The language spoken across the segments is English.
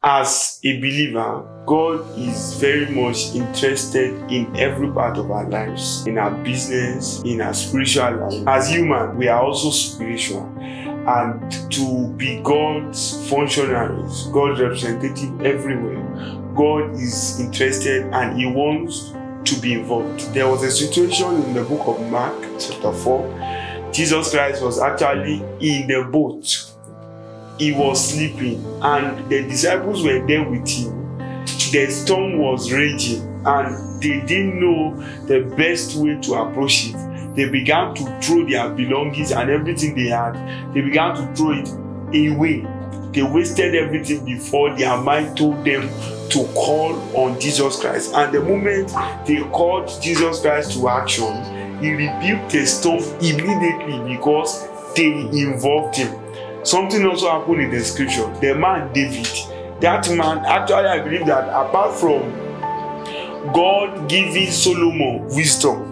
As a believer, God is very much interested in every part of our lives, in our business, in our spiritual life. As human, we are also spiritual. And to be God's functionaries, God's representative everywhere, God is interested and He wants to be involved. There was a situation in the book of Mark, chapter 4. Jesus Christ was actually in the boat. He was sleeping and the disciples were there with him. The storm was raging and they didn't know the best way to approach it. They began to throw their belongings and everything they had. They began to throw it away. They wasted everything before their mind told them to call on Jesus Christ. And the moment they called Jesus Christ to action, He rebuked the storm immediately because they involved Him. Something also happened in the scripture. The man David, that man, actually I believe that apart from God giving Solomon wisdom,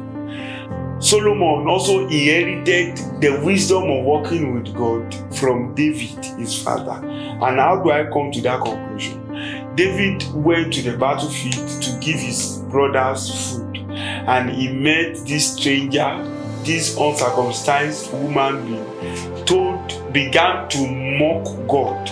Solomon also inherited the wisdom of working with God from David, his father. And how do I come to that conclusion? David went to the battlefield to give his brothers food, and he met this stranger, this uncircumcised woman began to mock God.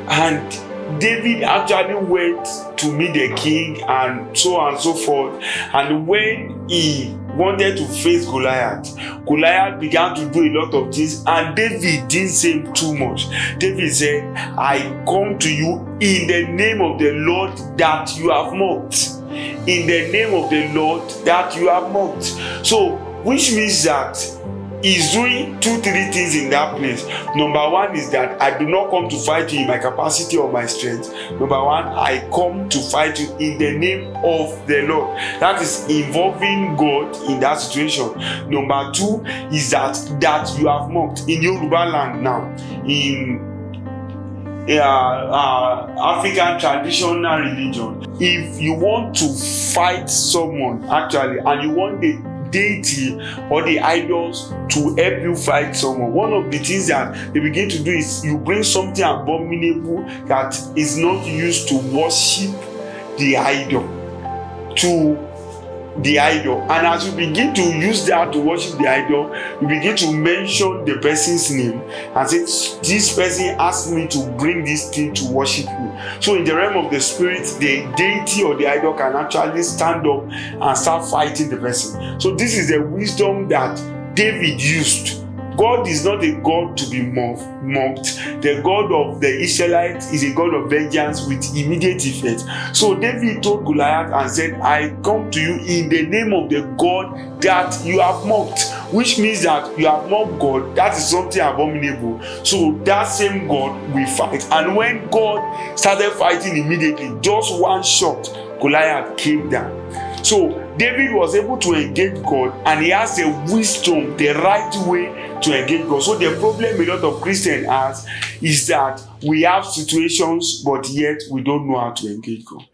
And David actually went to meet the king and so on and so forth. And when he wanted to face Goliath, Goliath began to do a lot of things and David didn't say too much. David said, I come to you in the name of the Lord that you have mocked. In the name of the Lord that you have mocked. So, which means that he's doing 2-3 things in that place. Number one is that I do not come to fight you in my capacity or my strength. Number one, I come to fight you in the name of the Lord. That is involving God in that situation. Number two is that you have mocked. In Yoruba land now, in African traditional religion, if you want to fight someone actually and you want the deity or the idols to help you fight someone, one of the things that they begin to do is you bring something abominable that is not used to worship the idol and as you begin to use that to worship the idol, you begin to mention the person's name and say, this person asked me to bring this thing to worship you. So in the realm of the spirit, the deity or the idol can actually stand up and start fighting the person. So this is the wisdom that David used. God is not a God to be mocked. The God of the Israelites is a God of vengeance with immediate effect. So David told Goliath and said, I come to you in the name of the God that you have mocked. Which means that you have mocked God, that is something abominable. So that same God will fight. And when God started fighting immediately, just one shot, Goliath came down. So David was able to engage God and he has the wisdom, the right way to engage God. So the problem a lot of Christians has is that we have situations but yet we don't know how to engage God.